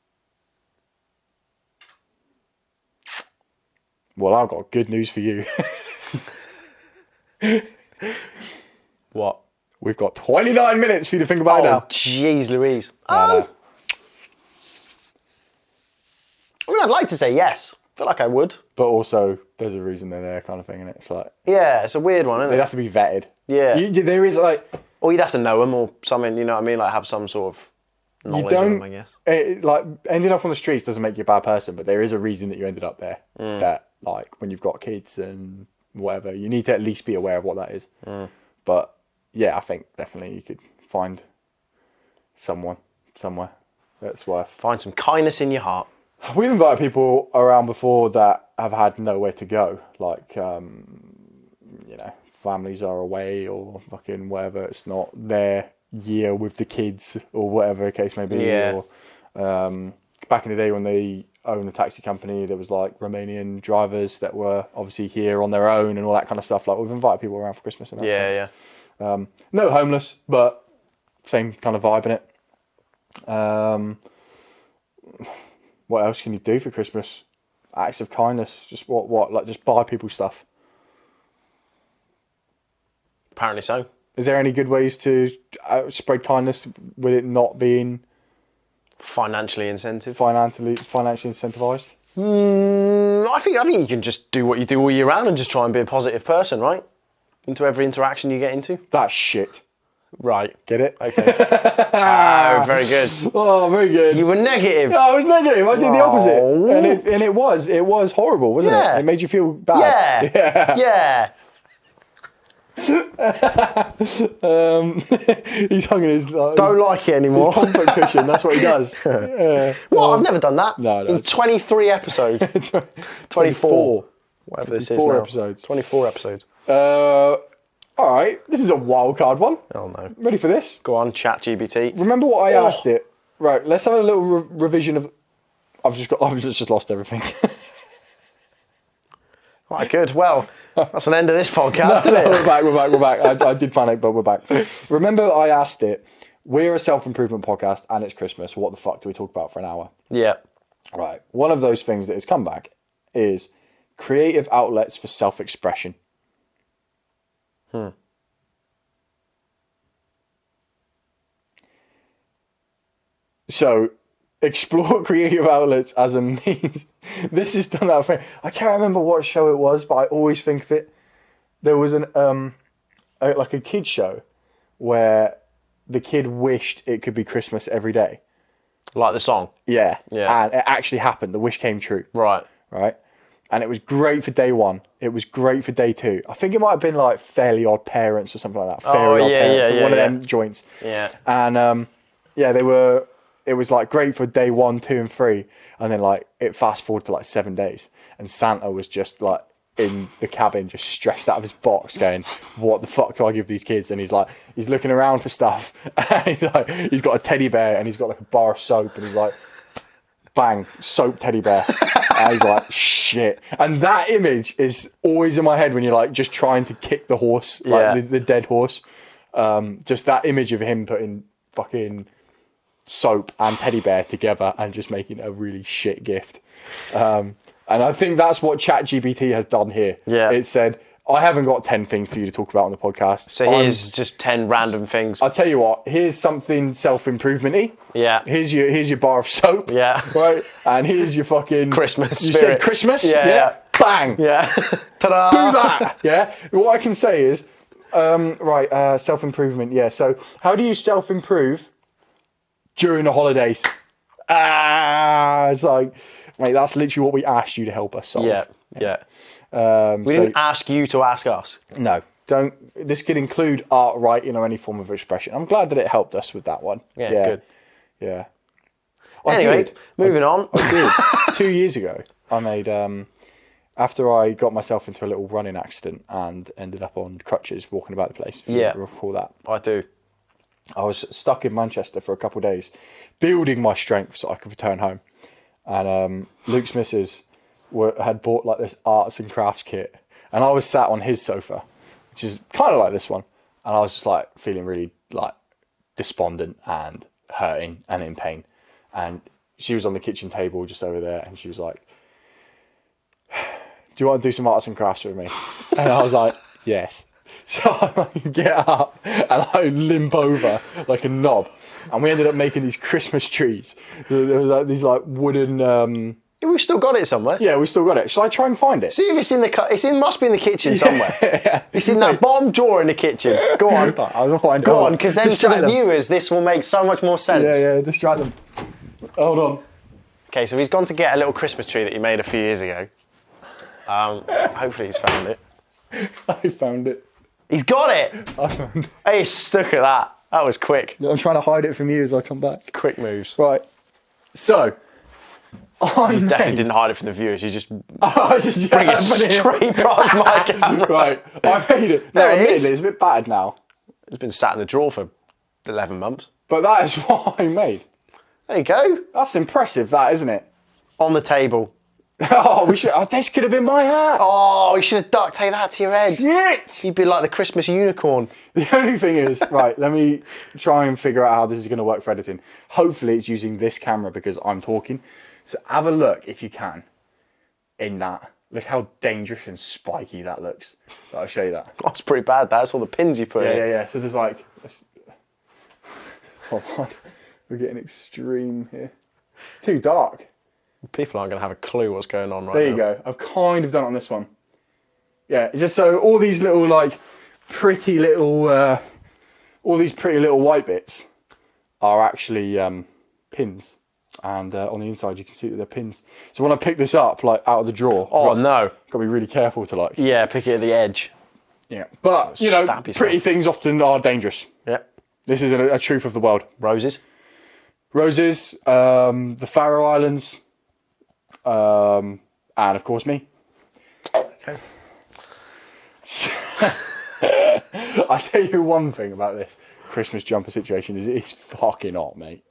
Well, I've got good news for you. What? We've got 29 minutes for you to think about it now. Jeez Louise. No. I mean, I'd like to say yes. I feel like I would. But also, there's a reason they're there kind of thing, and it's like... Yeah, it's a weird one, isn't They'd it? have to be vetted. Yeah. There is like... Or you'd have to know them or something, you know what I mean? Like have some sort of knowledge of them, I guess. Like, ending up on the streets doesn't make you a bad person, but there is a reason that you ended up there. That, like, when you've got kids and whatever, you need to at least be aware of what that is. But, yeah, I think definitely you could find someone somewhere that's worth... Find some kindness in your heart. We've invited people around before that have had nowhere to go. Like, you know, families are away or fucking whatever. It's not their year with the kids or whatever the case may be. Yeah. Or, back in the day when they owned a taxi company, there was like Romanian drivers that were obviously here on their own and all that kind of stuff. Like, we've invited people around for Christmas. And that Yeah, yeah. No homeless, but same kind of vibe in it. What else can you do for Christmas? Acts of kindness. Just what? Like, just buy people stuff. Apparently so. Is there any good ways to spread kindness with it not being Financially incentive. financially incentivized? I think you can just do what you do all year round and just try and be a positive person, right? Into every interaction you get into. That's shit. Right. Get it? Okay. Oh, very good. Oh, very good. You were negative. No, I was negative. I did the opposite, Oh. and it was horrible, wasn't Yeah. it? It made you feel bad. Yeah. Yeah. He's hung in his Don't like it anymore. comfort cushion. That's what he does. Yeah. What? I've never done that. No. In 23 episodes. 24. Whatever this is 24 now. episodes. 24 episodes. All right. This is a wild card one. Oh no. Ready for this? Go on, ChatGPT. Remember what I asked it? Right. Let's have a little revision of. I've just lost everything. Right, good. Well, that's an end of this podcast, isn't it? We're back. I did panic, but we're back. Remember I asked it, we're a self-improvement podcast and it's Christmas. What the fuck do we talk about for an hour? Yeah. Right. One of those things that has come back is creative outlets for self-expression. So, explore creative outlets as a means. This is done that thing. I can't remember what show it was, but I always think of it. There was like a kid show where the kid wished it could be Christmas every day. Like the song. Yeah. Yeah. And it actually happened. The wish came true. Right. Right. And it was great for day one. It was great for day two. I think it might have been like Fairly Odd Parents or something like that. Fairly Odd Parents. One of them joints. Yeah. And they were it was like great for day 1, 2, and 3, and then like it fast forward to like 7 days, and Santa was just like in the cabin, just stressed out of his box, going, "What the fuck do I give these kids?" And he's looking around for stuff, and he's got a teddy bear, and he's got like a bar of soap, and he's like, bang, soap teddy bear. And he's like, shit. And that image is always in my head when you're like just trying to kick the horse, like the dead horse. Just that image of him putting fucking soap and teddy bear together and just making a really shit gift. And I think that's what ChatGPT has done here. Yeah. It said, I haven't got 10 things for you to talk about on the podcast. So here's just 10 random things. I'll tell you what, here's something self-improvement-y. Yeah. Here's your bar of soap. Yeah. Right? And here's your fucking... Christmas You spirit. said Christmas? Yeah. Bang. Yeah. Ta-da. Do that. Yeah. What I can say is, self-improvement. Yeah. So how do you self-improve during the holidays? It's like, mate, that's literally what we asked you to help us solve. Yeah. We didn't ask you to ask us. No, don't. This could include art, writing, or any form of expression. I'm glad that it helped us with that one. Yeah, good. Yeah. Anyway, moving on. I did. 2 years ago, I made, after I got myself into a little running accident and ended up on crutches walking about the place. If you recall that. I do. I was stuck in Manchester for a couple of days, building my strength so I could return home. And Luke's missus had bought like this arts and crafts kit, and I was sat on his sofa, which is kind of like this one, and I was just like feeling really like despondent and hurting and in pain. And she was on the kitchen table just over there, and she was like, "Do you want to do some arts and crafts with me?" And I was like, "Yes." So I get up and I limp over like a knob, and we ended up making these Christmas trees. There was like these like wooden. We've still got it somewhere. Yeah, we still got it. Shall I try and find it? See if it's in the must be in the kitchen somewhere. Yeah. It's in that bottom drawer in the kitchen. Go on. I'll find it. Go on, because then to Distract the them. viewers, this will make so much more sense. Yeah, distract them. Hold on. Okay, so he's gone to get a little Christmas tree that he made a few years ago. Hopefully he's found it. I found it. He's got it! I found it. Hey, he's stuck at that. That was quick. I'm trying to hide it from you as I come back. Quick moves. Right. So, You definitely didn't hide it from the viewers. You just I just bring it straight past my camera. Right, I made it. There it admittedly, is. it's a bit battered now, It's been sat in the drawer for 11 months. but that is what I made. There you go. That's impressive, that, isn't it? On the table. Oh, we should. Oh, this could have been my hat. Oh, you should have duct taped that to your head. Shit! You'd be like the Christmas unicorn. The only thing is, right, let me try and figure out how this is going to work for editing. Hopefully it's using this camera because I'm talking. So have a look, if you can, in that. Look how dangerous and spiky that looks. I'll show you that. That's pretty bad. That's all the pins you put in. Yeah. So there's like... Hold on. We're getting extreme here. Too dark. People aren't going to have a clue what's going on right There now. you go. I've kind of done it on this one. Yeah, it's just so all these little pretty little white bits are actually pins, and on the inside you can see that they're pins. So when I pick this up out of the drawer, No. gotta be really careful to Yeah, pick it at the edge. Yeah, but Stab yourself. pretty things often are dangerous. Yeah. This is a truth of the world. Roses. Roses, the Faroe Islands, and of course me. Okay. I tell you one thing about this Christmas jumper situation is it's fucking hot, mate.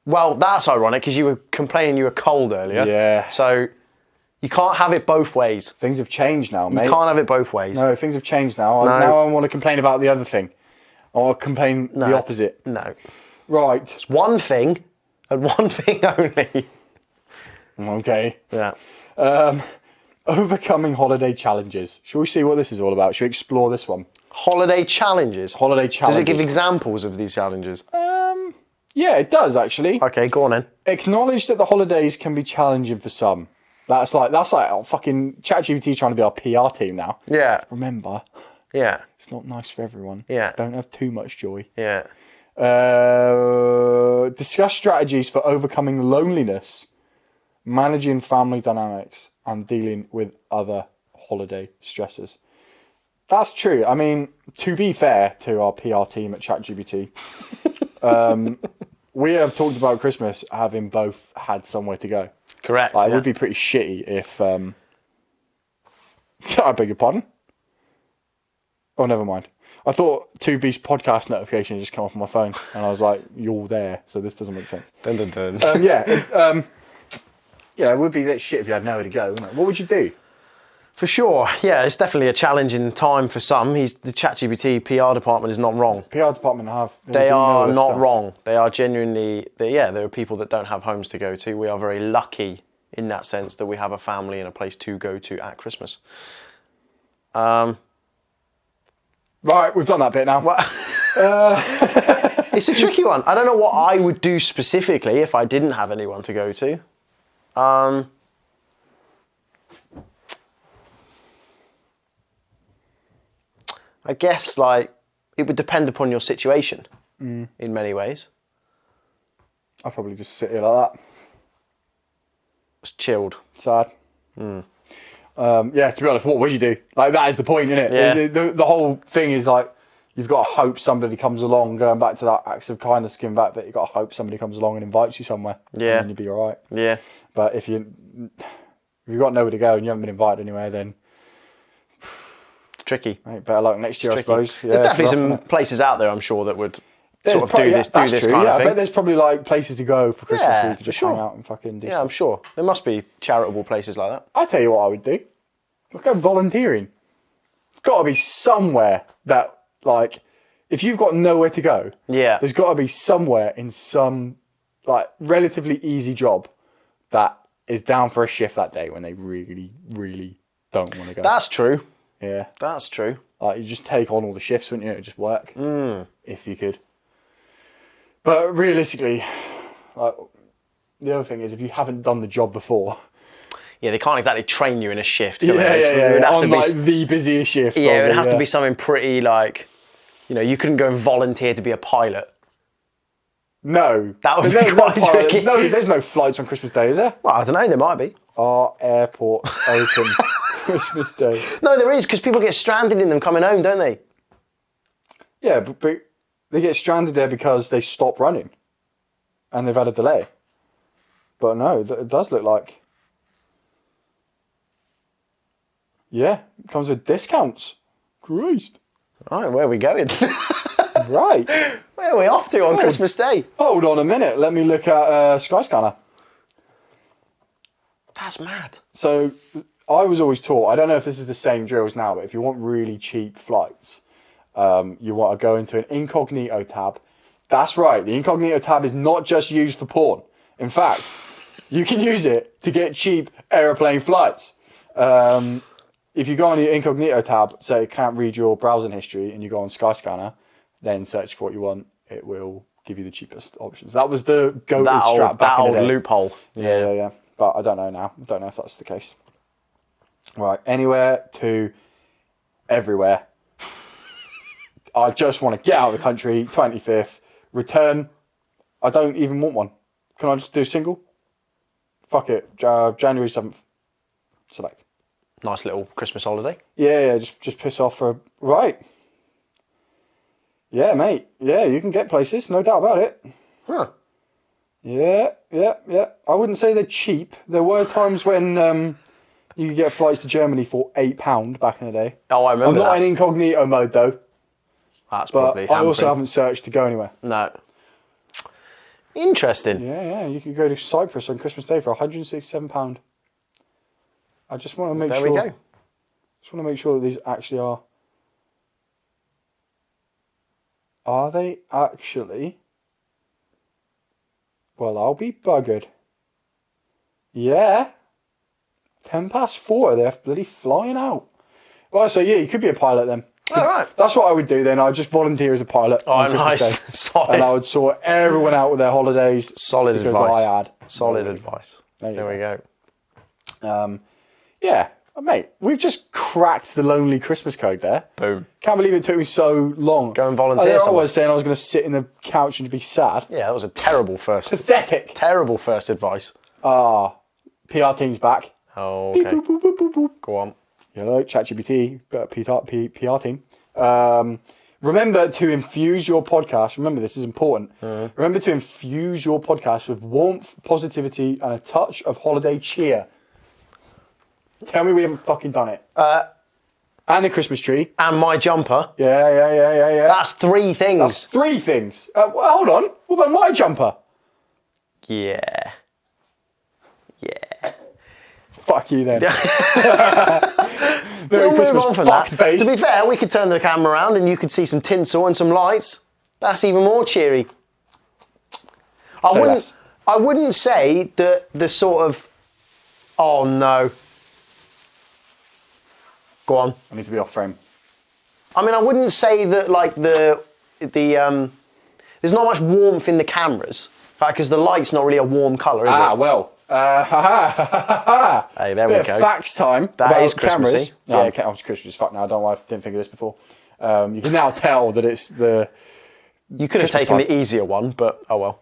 Well, that's ironic because you were complaining you were cold earlier. Yeah. So you can't have it both ways. Things have changed now, mate. You can't have it both ways. No, things have changed now. No. Now I want to complain about the other thing. I want to complain the opposite. No. Right. It's one thing and one thing only. Okay. Yeah. Overcoming holiday challenges. Shall we see what this is all about? Shall we explore this one? Holiday challenges. Holiday challenges. Does it give examples of these challenges? Yeah, it does actually. Okay, go on then. Acknowledge that the holidays can be challenging for some. That's like fucking ChatGPT trying to be our PR team now. Yeah. Remember, Yeah. it's not nice for everyone. Yeah. Don't have too much joy. Yeah. Discuss strategies for overcoming loneliness, managing family dynamics, and dealing with other holiday stresses. That's true. I mean, to be fair to our PR team at ChatGPT, we have talked about Christmas having both had somewhere to go. Correct. Like, it would be pretty shitty if. I beg your pardon. Oh, never mind. I thought 2B's podcast notification just come off my phone, and I was like, "You're there," so this doesn't make sense. Dun, dun, dun. Yeah, it would be that shit if you had nowhere to go, wouldn't it? What would you do? For sure. Yeah, it's definitely a challenging time for some. The ChatGPT PR department is not wrong. PR department They are not wrong. They are genuinely. There are people that don't have homes to go to. We are very lucky in that sense that we have a family and a place to go to at Christmas. Right, we've done that bit now. It's a tricky one. I don't know what I would do specifically if I didn't have anyone to go to. I guess like it would depend upon your situation in many ways. I'll probably just sit here like that. It's chilled. Sad. Yeah, to be honest, what would you do? Like, that is the point, isn't it? Yeah. The whole thing is like, you've got to hope somebody comes along, going back to that acts of kindness, giving back, but you've got to hope somebody comes along and invites you somewhere. Yeah. And you'll be all right. Yeah. But if you've got nowhere to go and you haven't been invited anywhere, then Tricky. mate, better luck next year, I suppose. Yeah, There's definitely it's rough, some isn't it? places out there, I'm sure, that would There's sort of do this that's true, kind of I thing. bet there's probably like places to go for Christmas Yeah, where you can for just sure. hang out and fucking do Yeah, I'm stuff. sure. There must be charitable places like that. I tell you what I would do. I'd go volunteering. It's got to be somewhere that, like, if you've got nowhere to go, Yeah. there's got to be somewhere in some, like, relatively easy job that is down for a shift that day when they really, really don't want to go. That's true. Yeah. That's true. Like, you just take on all the shifts, wouldn't you? It'd just work. If you could. But realistically, like, the other thing is, if you haven't done the job before... Yeah, they can't exactly train you in a shift, can they? Yeah, It would have on to be, like the busiest shift. yeah, it would probably, have to be something pretty like, you couldn't go and volunteer to be a pilot. No. That would There's be no quite tricky. No, there's no flights on Christmas Day, is there? Well, I don't know, there might be. Our airport open Christmas Day. No, there is, because people get stranded in them coming home, don't they? Yeah, but they get stranded there because they stop running. And they've had a delay. But no, it does look like... Yeah, it comes with discounts. Christ. Right, where are we going? Right. Where are we off to on Christmas Day? Hold on a minute. Let me look at Skyscanner. That's mad. So I was always taught, I don't know if this is the same drills now, but if you want really cheap flights, you want to go into an incognito tab. That's right. The incognito tab is not just used for porn. In fact, you can use it to get cheap aeroplane flights. If you go on your incognito tab, say it can't read your browsing history, and you go on Skyscanner, then search for what you want, it will give you the cheapest options. That was the go-to strap back in the day. Loophole. Yeah. But I don't know now. I don't know if that's the case. Right, anywhere to everywhere. I just want to get out of the country, 25th, return. I don't even want one. Can I just do single? Fuck it, January 7th. Select. Nice little Christmas holiday. Yeah, just piss off for... Right. Yeah, mate. Yeah, you can get places, no doubt about it. Huh. Yeah. I wouldn't say they're cheap. There were times when you could get flights to Germany for £8 back in the day. Oh, I remember I'm not that. in incognito mode though, That's but probably I also hampering. haven't searched to go anywhere. No. Interesting. Yeah, you could go to Cyprus on Christmas Day for £167. I just want to make There sure. we go. Just want to make sure that these actually are. Are they actually? Well, I'll be buggered. Yeah. 4:10, they're bloody flying out. Well, so yeah, you could be a pilot then. All right. That's what I would do then. I'd just volunteer as a pilot. Oh, on Christmas nice. Day. Solid. And I would sort everyone out with their holidays. Solid because advice. I had. Solid advice. There you There we go. Yeah, mate, we've just cracked the lonely Christmas code there. Boom. Can't believe it took me so long. Go and volunteer I somewhere. was saying I was going to sit in the couch and be sad. Yeah, that was a terrible first. Pathetic. Terrible first advice. PR team's back. Oh, Beep, okay. boop, boop, boop, boop, boop. Go on. Hello, ChatGPT, PR team. Remember to infuse your podcast. Remember, this is important. Remember to infuse your podcast with warmth, positivity, and a touch of holiday cheer. Tell me we haven't fucking done it. And the Christmas tree. And my jumper. Yeah. That's 3 things. That's 3 things. Well, hold on. What about my jumper? Yeah. Fuck you then. We'll move on from that. Face. To be fair, we could turn the camera around and you could see some tinsel and some lights. That's even more cheery. I wouldn't say that the sort of... Oh, no. Go on. I need to be off frame. I mean, I wouldn't say that, like, there's not much warmth in the cameras, because the light's not really a warm colour, is it? Well. Hey, there we Bit go. of facts time. That is cameras. Christmassy. No, Yeah. I was Christmas. Fuck no, I don't know why I didn't think of this before. You can now tell that it's the... You could have Christmas taken time. the easier one, but oh well.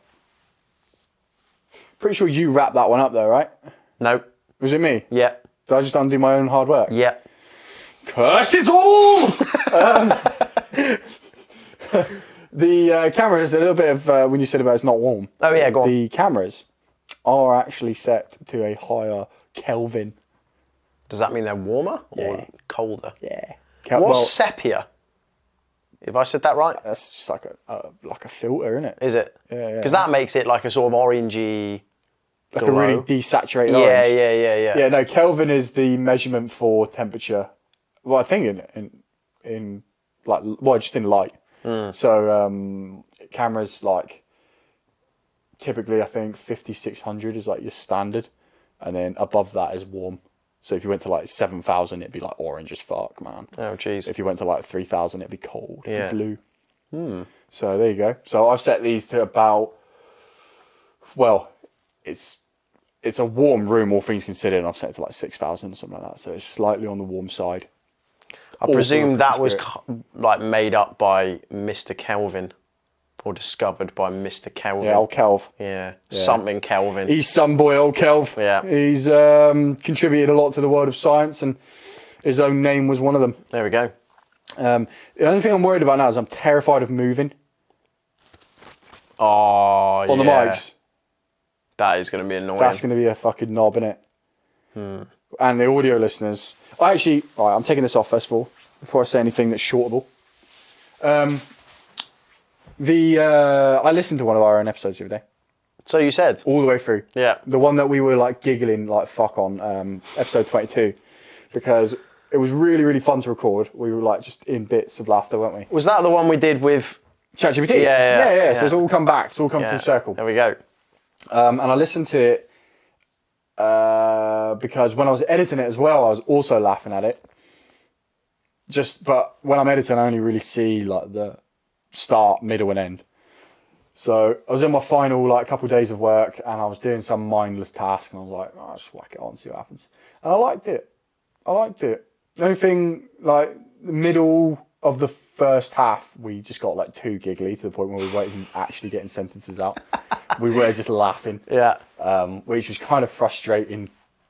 Pretty sure you wrapped that one up though, right? No. Was it me? Yeah. Did I just undo my own hard work? Yeah. Curse it all! The cameras, a little bit of when you said about it's not warm. Oh yeah, go on. The cameras are actually set to a higher Kelvin. Does that mean they're warmer or Yeah. colder? Yeah. What's sepia? Have I said that right? That's just like a filter, isn't it? Is it? Yeah. Because that makes it like a sort of orangey Like glow. a really desaturated Yeah, orange. yeah. Yeah, no, Kelvin is the measurement for temperature. Well, I think in like, well, just in light. So cameras like typically I think 5600 is like your standard, and then above that is warm. So if you went to like 7000, it'd be like orange as fuck, man. Oh jeez. If you went to like 3000, it'd be cold, Yeah. it'd be blue. So there you go. So I've set these to about, well, it's a warm room, all things considered, and I've set it to like 6000 or something like that. So it's slightly on the warm side. I presume that was Christmas like made up by Mr. Kelvin, or discovered by Mr. Kelvin. Yeah, old Kelv. Yeah. Something Kelvin. He's some boy, old Kelv. Yeah. He's contributed a lot to the world of science, and his own name was one of them. There we go. The only thing I'm worried about now is I'm terrified of moving Oh, on the mics. That is going to be annoying. That's going to be a fucking knob, innit? And the audio listeners. All right, I'm taking this off first of all, before I say anything that's shortable. I listened to one of our own episodes the other day, So you said? all the way through. Yeah. The one that we were like giggling like fuck on, episode 22, because it was really, really fun to record. We were like just in bits of laughter, weren't we? Was that the one we did with... ChatGPT. Yeah. So it's all come back. It's all come full circle. There we go. And I listened to it because when I was editing it as well, I was also laughing at it. But when I'm editing, I only really see like the start, middle, and end. So I was in my final like couple of days of work, and I was doing some mindless task, and I was like, I'll just whack it on, see what happens. And I liked it. The only thing, like the middle of the first half, we just got like too giggly to the point where we weren't even actually getting sentences out. We were just laughing. Yeah. Which was kind of frustrating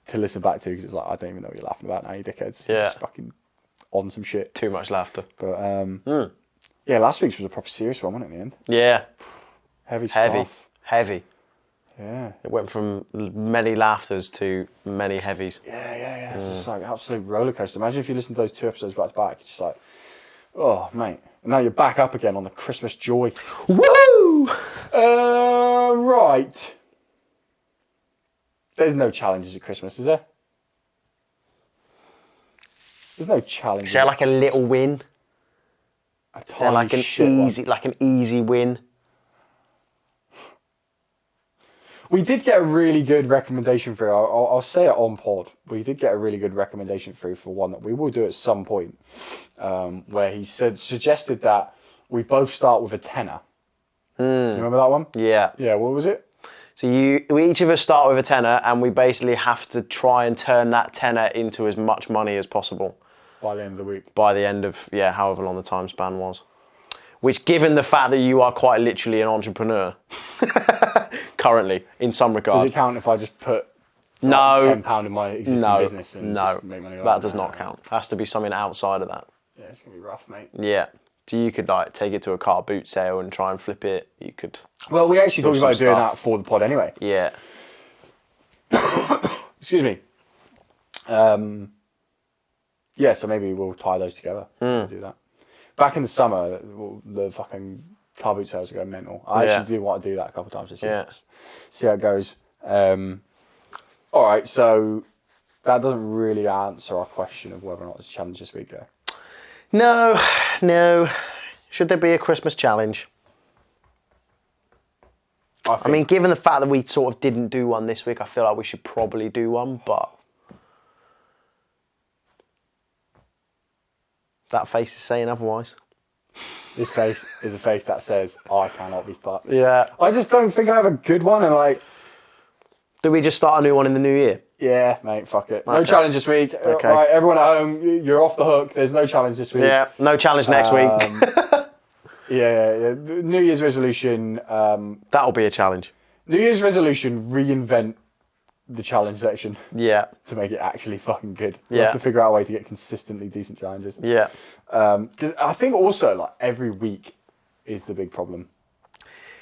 to listen back to, because it's like, I don't even know what you're laughing about now, you dickheads. Yeah. Just fucking on some shit. Too much laughter. But yeah, last week's was a proper serious one, wasn't it, in the end? Yeah. Heavy stuff. Heavy. Yeah. It went from many laughters to many heavies. Yeah. It's just like absolute roller coaster. Imagine if you listen to those 2 episodes back to back, it's just like, oh, mate. And now you're back up again on the Christmas joy. Woo! Right. There's no challenges at Christmas, is there? There's no challenges. Is there like a little win? Is Is there like an easy win? We did get a really good recommendation through. I'll say it on pod. We did get a really good recommendation through for one that we will do at some point, where he suggested that we both start with a tenner. You remember that one? Yeah. Yeah. What was it? So we each of us start with a tenner, and we basically have to try and turn that tenner into as much money as possible By the end of the week. by the end of however long the time span was. Which, given the fact that you are quite literally an entrepreneur currently, in some regard. Does it count if I just put No. £10 in my existing business and just make money? That does not count. Has to be something outside of that. Yeah, it's gonna be rough, mate. Yeah. So you could like take it to a car boot sale and try and flip it. You could. Well, we actually talked some about doing stuff. that for the pod anyway. Yeah. Excuse me. Yeah, so maybe we'll tie those together. Do that. Back in the summer, the fucking car boot sales are going mental. I actually do want to do that a couple of times this year. Yeah. See how it goes. All right, so that doesn't really answer our question of whether or not it's a challenge this week, though. No. Should there be a Christmas challenge? I mean, given the fact that we sort of didn't do one this week, I feel like we should probably do one, but that face is saying otherwise. This face is a face that says, I cannot be fucked. Yeah. I just don't think I have a good one, and like... Do we just start a new one in the new year? Yeah, mate, fuck it. No Okay. challenge this week. Okay. Right, everyone at home, you're off the hook. There's no challenge this week. Yeah, no challenge next week. Yeah. New Year's resolution. That'll be a challenge. New Year's resolution, reinvent the challenge section Yeah. to make it actually fucking good. We Yeah. have to figure out a way to get consistently decent challenges. Yeah. Because I think also, like, every week is the big problem.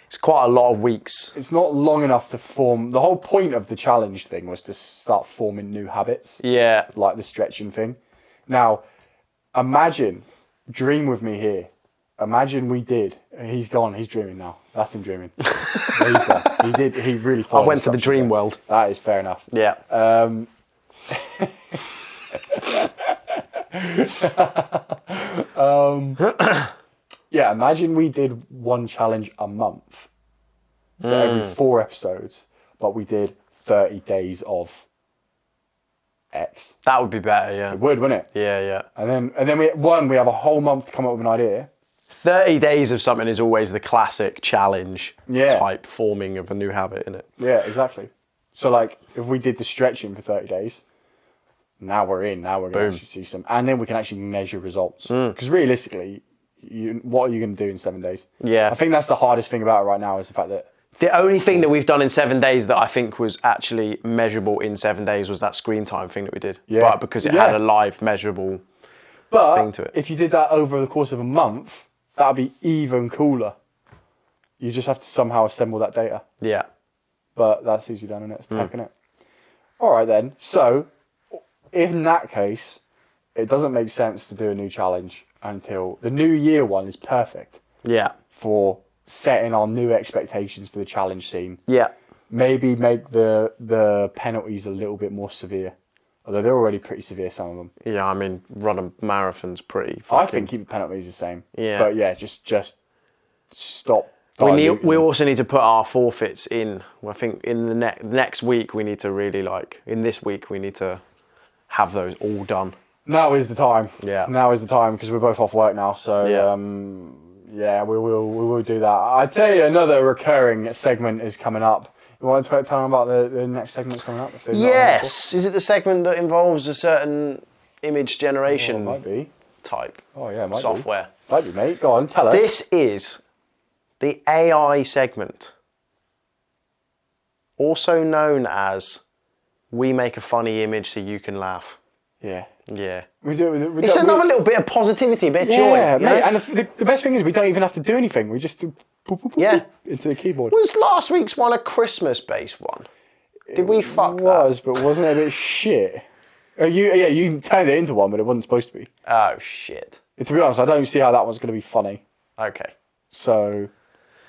It's quite a lot of weeks. It's not long enough to form... The whole point of the challenge thing was to start forming new habits. Yeah. Like the stretching thing. Now, imagine, dream with me here. Imagine we did. He's gone. He's dreaming now. That's him dreaming. He's gone. He did. He really. I went to the dream world. That is fair enough. Yeah. Yeah. Imagine we did one challenge a month. So every 4 episodes, but we did 30 days of X. That would be better, yeah. It would, wouldn't it? Yeah. And then we have a whole month to come up with an idea. 30 days of something is always the classic challenge Yeah. type forming of a new habit, isn't it? Yeah, exactly. So like, if we did the stretching for 30 days, now we're in. Now we're going to actually see some, and then we can actually measure results. Because realistically, what are you going to do in 7 days? Yeah. I think that's the hardest thing about it right now is the fact that The only thing that we've done in 7 days that I think was actually measurable in 7 days was that screen time thing that we did. Yeah. But because it had a live measurable thing to it. If you did that over the course of a month, that'd be even cooler. You just have to somehow assemble that data. Yeah. But that's easy done, and it's tech, isn't it? All right then. So, in that case, it doesn't make sense to do a new challenge until the New Year one is perfect Yeah. for setting our new expectations for the challenge scene. Yeah. Maybe make the penalties a little bit more severe, although they're already pretty severe, some of them. Yeah, I mean, running marathons pretty I think keep the penalties the same. Yeah. But yeah, just stop. We also need to put our forfeits in. I think in the next week we need to really in this week we need to have those all done. Now is the time. Yeah. Now is the time because we're both off work now. So yeah, we will do that. I'd tell you another recurring segment is coming up. You want to tell them about the next segment that's coming up? Yes. Is it the segment that involves a certain image generation might be. type Might software? Be. Might be, mate. Go on, tell us. This is the AI segment, also known as "We make a funny image so you can laugh." Yeah. Yeah. It's another little bit of positivity, a bit of joy. Yeah, you mate. know? And the best thing is we don't even have to do anything. We just do boop, boop, boop, Yeah. boop into the keyboard. Was last week's one a Christmas-based one? Did we fuck It that? was, but wasn't it a bit shit? You turned it into one, but it wasn't supposed to be. Oh, shit. To be honest, I don't see how that one's going to be funny. Okay. So,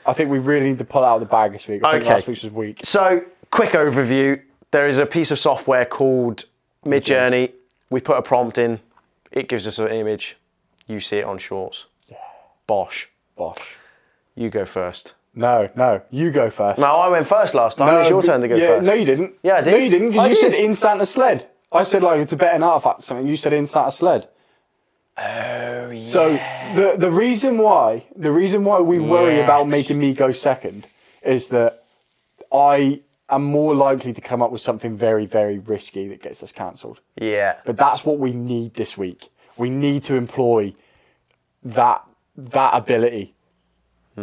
I think we really need to pull it out of the bag this week. I think last week's was weak. So, quick overview. There is a piece of software called Midjourney. We put a prompt in. It gives us an image. You see it on Shorts. Yeah. Bosh. You go first. No, you go first. No, I went first last time. It's your turn to go first. No, you didn't. Yeah, I did. No, you didn't, because I you did. said in Santa sled. I said it's a better artifact or something. You said in Santa sled. Oh, yeah. So the reason why we worry about making me go second is that I am more likely to come up with something very, very risky that gets us cancelled. Yeah. But that's what we need this week. We need to employ that ability.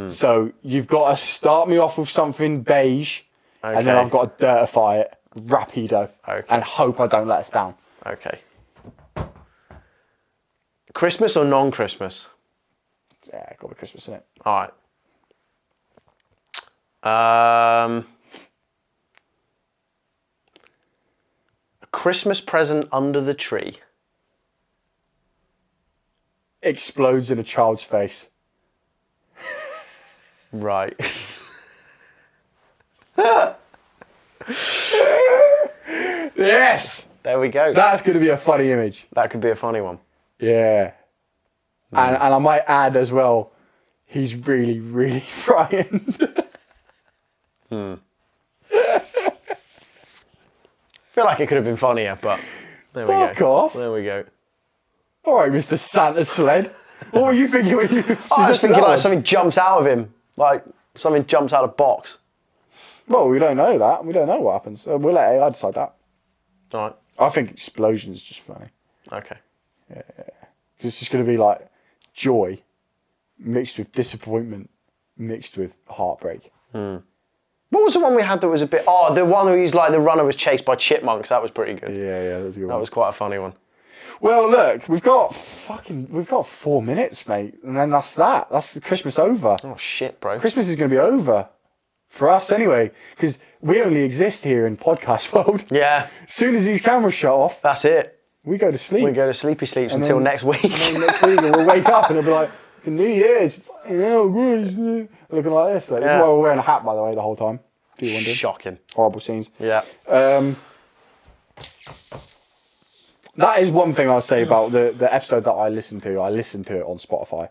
So you've got to start me off with something beige, and then I've got to dirtify it rapido, and hope I don't let us down. Okay. Christmas or non-Christmas? Yeah, got to be Christmas, isn't it? All right. A Christmas present under the tree. Explodes in a child's face. Right. Yes! There we go. That's going to be a funny image. That could be a funny one. Yeah. And I might add as well, he's really, really frightened. I feel like it could have been funnier, but there we Fuck go. off. There we go. All right, Mr. Santa Sled. What were you thinking when you... I was thinking like something jumps out of him. Like something jumps out of the box. Well, we don't know that. We don't know what happens. We'll let AI decide that. All right. I think explosion is just funny. Okay. It's just going to be like joy mixed with disappointment mixed with heartbreak. What was the one we had that was a bit... Oh, the one where he's like the runner was chased by chipmunks. That was pretty good. Yeah, that was a good one. That was quite a funny one. Well, look, we've got 4 minutes, mate, and then that's that. That's Christmas over. Oh, shit, bro. Christmas is going to be over. For us, anyway, because we only exist here in podcast world. Yeah. As soon as these cameras shut off, That's it. we go to sleep. We go to sleepy sleeps And until then- next week. And then next week, and we'll wake up and it'll be like, New Year's, looking like this. Like, This is Yeah. why we're wearing a hat, by the way, the whole time. If you wondered. Shocking. Horrible scenes. Yeah. That is one thing I'll say about the episode that I listened to. I listened to it on Spotify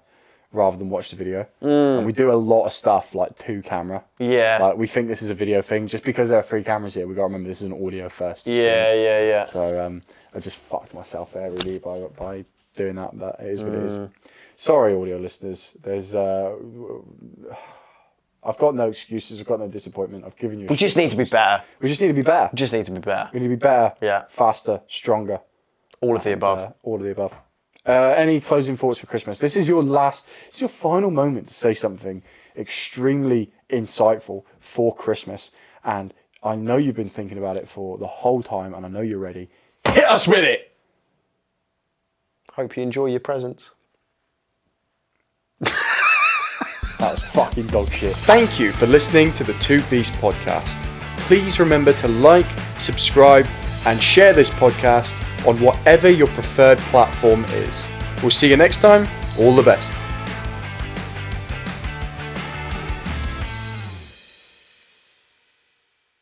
rather than watch the video. And we do a lot of stuff like to camera. Yeah. Like we think this is a video thing. Just because there are 3 cameras here, we got to remember this is an audio first. Yeah. So I just fucked myself there really by doing that. But it is what it is. Sorry, audio listeners. There's I've got no excuses. I've got no disappointment. I've given you. We just need to be better. We just need to be better. Just need to be better. We need to be better. Yeah. Faster, stronger. All of the above. All of the above. Any closing thoughts for Christmas? This is your final moment to say something extremely insightful for Christmas. And I know you've been thinking about it for the whole time, and I know you're ready. Hit us with it! Hope you enjoy your presents. That was fucking dog shit. Thank you for listening to the Two Beast podcast. Please remember to like, subscribe, and share this podcast on whatever your preferred platform is. We'll see you next time. All the best.